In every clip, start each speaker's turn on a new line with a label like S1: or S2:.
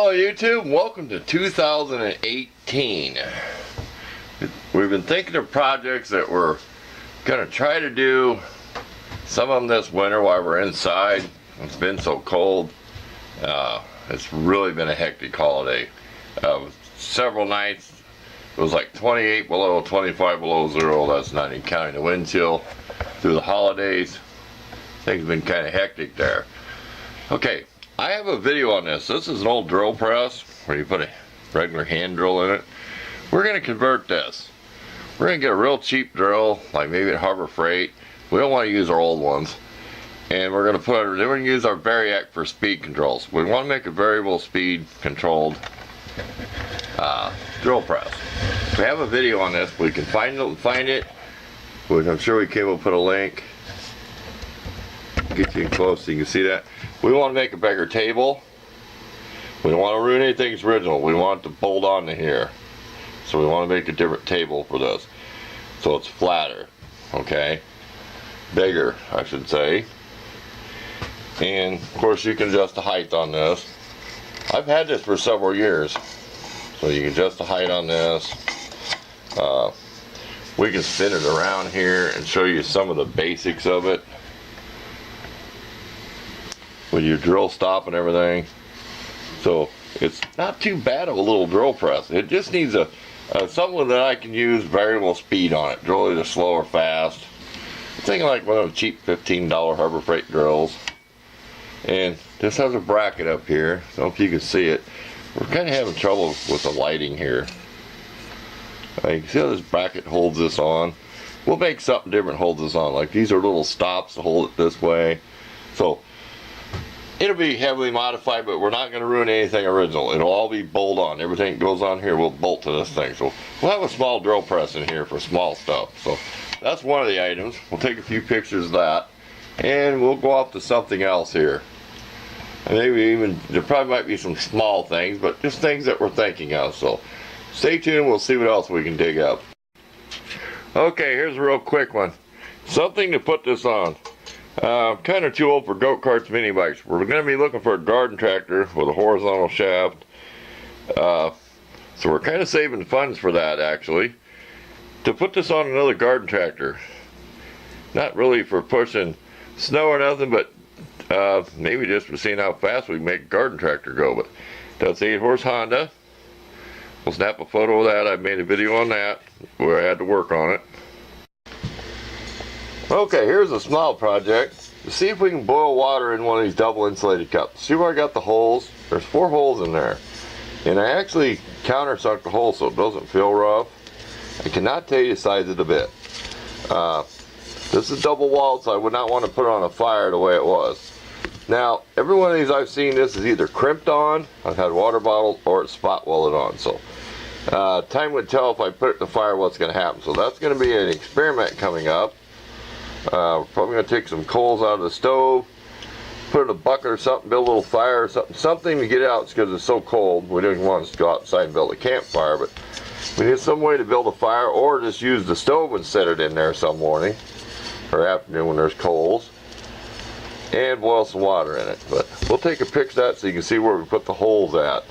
S1: Hello YouTube, welcome to 2018. We've been thinking of projects that we're going to try to do, some of them this winter while we're inside. It's been so cold. It's really been a hectic holiday. Several nights it was like 28 below, 25 below zero. That's not even counting the wind chill through the holidays. Things have been kind of hectic there. Okay, I have a video on this. This is an old drill press where you put a regular hand drill in it. We're going to convert this. We're going to get a real cheap drill, like maybe at Harbor Freight. We don't want to use our old ones. And we're going to use our Variac for speed controls. We want to make a variable speed controlled drill press. We have a video on this. We can find it, which I'm sure we can. We'll put a link. Get you in close so you can see that. We want to make a bigger table. We don't want to ruin anything's original. We want it to bolt on to here. So we want to make a different table for this. So it's flatter. Okay? Bigger, I should say. And of course you can adjust the height on this. I've had this for several years. So you can adjust the height on this. We can spin it around here and show you some of the basics of it. With your drill stop and everything. So it's not too bad of a little drill press. It just needs something that I can use variable speed on it. Drill either slow or fast. I'm thinking like one of the cheap $15 Harbor Freight drills. And this has a bracket up here. I don't know if you can see it. We're kind of having trouble with the lighting here. You can see how this bracket holds this on. We'll make something different holds this on. Like these are little stops to hold it this way. So it'll be heavily modified, but we're not going to ruin anything original. It'll all be bolt on. Everything that goes on here will bolt to this thing. So we'll have a small drill press in here for small stuff. So that's one of the items. We'll take a few pictures of that. And we'll go off to something else here. And maybe even, there probably might be some small things, but just things that we're thinking of. So stay tuned. We'll see what else we can dig up. Okay, here's a real quick one. Something to put this on. I'm kind of too old for go-karts, mini bikes. We're going to be looking for a garden tractor with a horizontal shaft. So we're kind of saving funds for that, actually. To put this on another garden tractor. Not really for pushing snow or nothing, but maybe just for seeing how fast we can make a garden tractor go. But that's 8-horse Honda. We'll snap a photo of that. I made a video on that where I had to work on it. Okay, here's a small project. See if we can boil water in one of these double insulated cups. See where I got the holes? There's 4 holes in there. And I actually countersunk the hole so it doesn't feel rough. I cannot tell you the size of the bit. This is double walled, so I would not want to put it on a fire the way it was. Now, every one of these I've seen, this is either crimped on, I've had water bottles, or it's spot welded on. So time would tell if I put it in the fire what's going to happen. So that's going to be an experiment coming up. We're probably going to take some coals out of the stove, put it in a bucket or something, build a little fire or something to get it out because it's so cold. We didn't want to go outside and build a campfire, but we need some way to build a fire, or just use the stove and set it in there some morning or afternoon when there's coals, and boil some water in it. But we'll take a picture of that so you can see where we put the holes at.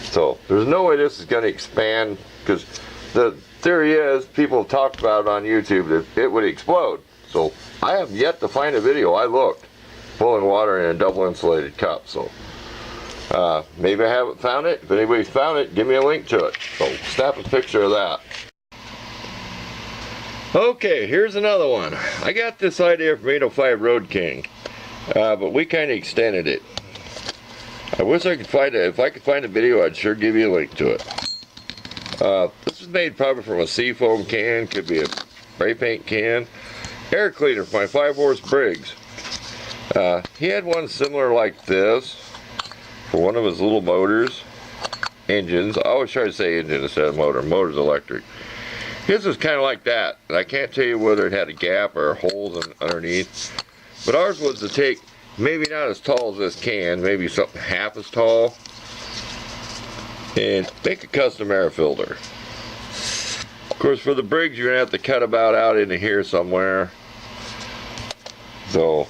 S1: So there's no way this is going to expand, because the theory is, people have talked about it on YouTube, that it would explode. So I have yet to find a video. I looked, boiling water in a double insulated cup. So maybe I haven't found it. If anybody's found it, give me a link to it. So snap a picture of that. Okay, here's another one. I got this idea from 805 Road King, but we kind of extended it. I wish I could find it. If I could find a video, I'd sure give you a link to it. This is made probably from a seafoam can, could be a spray paint can. Air cleaner for my 5-horse Briggs. He had one similar like this for one of his little motors, engines. I always try to say engine instead of motor. Motor's electric. His was kind of like that. And I can't tell you whether it had a gap or holes underneath. But ours was to take, maybe not as tall as this can, maybe something half as tall, and make a custom air filter. Of course, for the Briggs, you're going to have to cut about out into here somewhere. So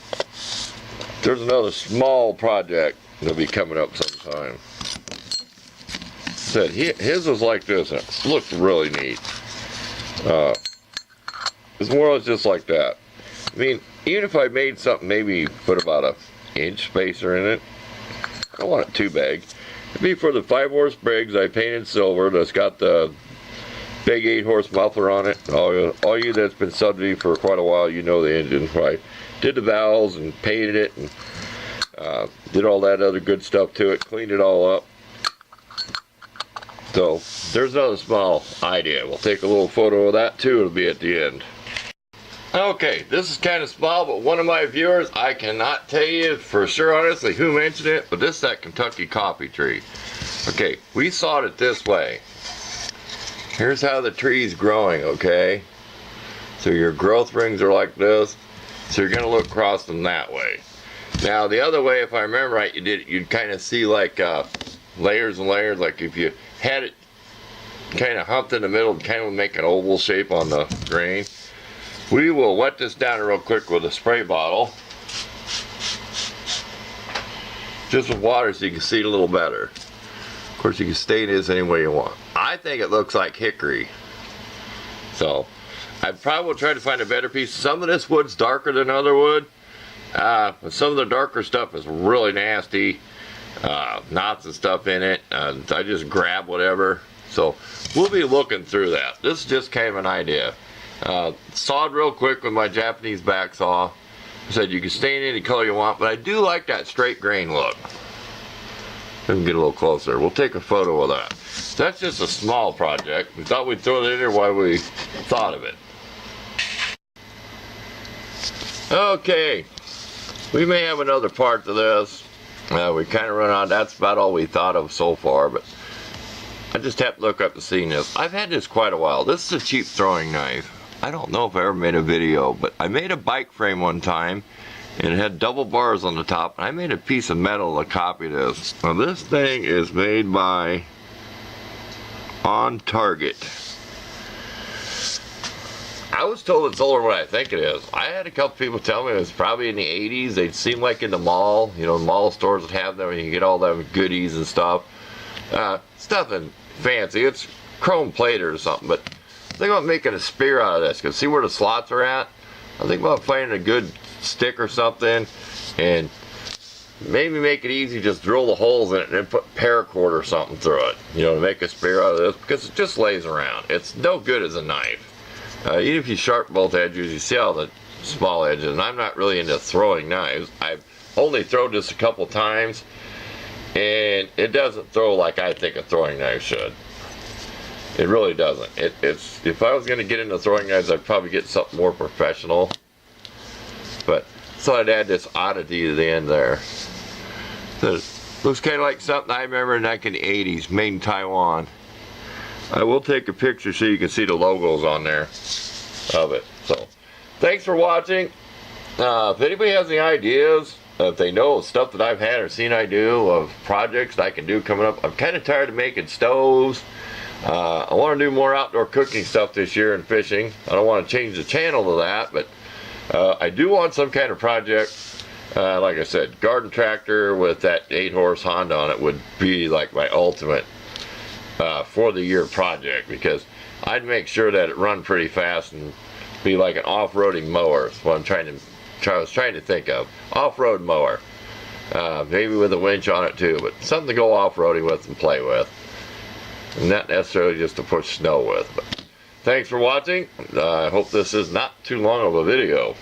S1: there's another small project that'll be coming up sometime. Said his was like this, and it looked really neat. It's more or less just like that. I mean, even if I made something, maybe put about an inch spacer in it. I don't want it too big. It'd be for the 5-horse Briggs I painted silver. That's got the big 8-horse muffler on it. All you that's been subbed me for quite a while, you know the engine. I did the valves and painted it and did all that other good stuff to it. Cleaned it all up. So there's another small idea. We'll take a little photo of that too. It'll be at the end. Okay, this is kind of small, but one of my viewers, I cannot tell you for sure honestly who mentioned it, but this is that Kentucky coffee tree. Okay, we sawed it this way. Here's how the tree's growing, okay? So your growth rings are like this, so you're gonna look across them that way. Now the other way, if I remember right, you'd kind of see like layers and layers, like if you had it kind of humped in the middle, kind of make an oval shape on the grain. We will wet this down real quick with a spray bottle. Just with water so you can see it a little better. Of course you can stain this any way you want. I think it looks like hickory. So, I probably will try to find a better piece. Some of this wood's darker than other wood. But some of the darker stuff is really nasty. Knots and stuff in it. I just grab whatever. So, we'll be looking through that. This is just kind of an idea. Sawed real quick with my Japanese back saw. I said you can stain any color you want, but I do like that straight grain look. Let me get a little closer. We'll take a photo of that. So that's just a small project. We thought we'd throw it in there while we thought of it. Okay, we may have another part to this. We kind of run on. That's about all we thought of so far, but I just have to look up to see this. I've had this quite a while. This is a cheap throwing knife. I don't know if I ever made a video, but I made a bike frame one time and it had double bars on the top, and I made a piece of metal to copy this. Now this thing is made by On Target. I was told it's older than what I think it is. I had a couple people tell me it was probably in the 80s. They seem like in the mall, you know, mall stores that have them and you get all them goodies and stuff. It's nothing fancy. It's chrome plated or something, but I think about making a spear out of this, because see where the slots are at? I think about finding a good stick or something and maybe make it easy, just drill the holes in it and then put paracord or something through it, you know, to make a spear out of this, because it just lays around. It's no good as a knife. Even if you sharpen both edges, you see all the small edges, and I'm not really into throwing knives. I've only thrown this a couple times and it doesn't throw like I think a throwing knife should. It really doesn't. It's if I was going to get into throwing knives, I'd probably get something more professional. But so I'd add this oddity to the end there. So it looks kind of like something I remember back in the 80s, made in Taiwan. I will take a picture so you can see the logos on there of it. So thanks for watching. If anybody has any ideas, if they know stuff that I've had or seen I do of projects that I can do coming up, I'm kind of tired of making stoves. I want to do more outdoor cooking stuff this year and fishing. I don't want to change the channel to that, but I do want some kind of project. Like I said, garden tractor with that 8-horse Honda on it would be like my ultimate for the year project, because I'd make sure that it run pretty fast and be like an off-roading mower. That's what I was trying to think of. Off-road mower. Maybe with a winch on it too, but something to go off-roading with and play with. And not necessarily just to push snow with. But thanks for watching. I hope this is not too long of a video.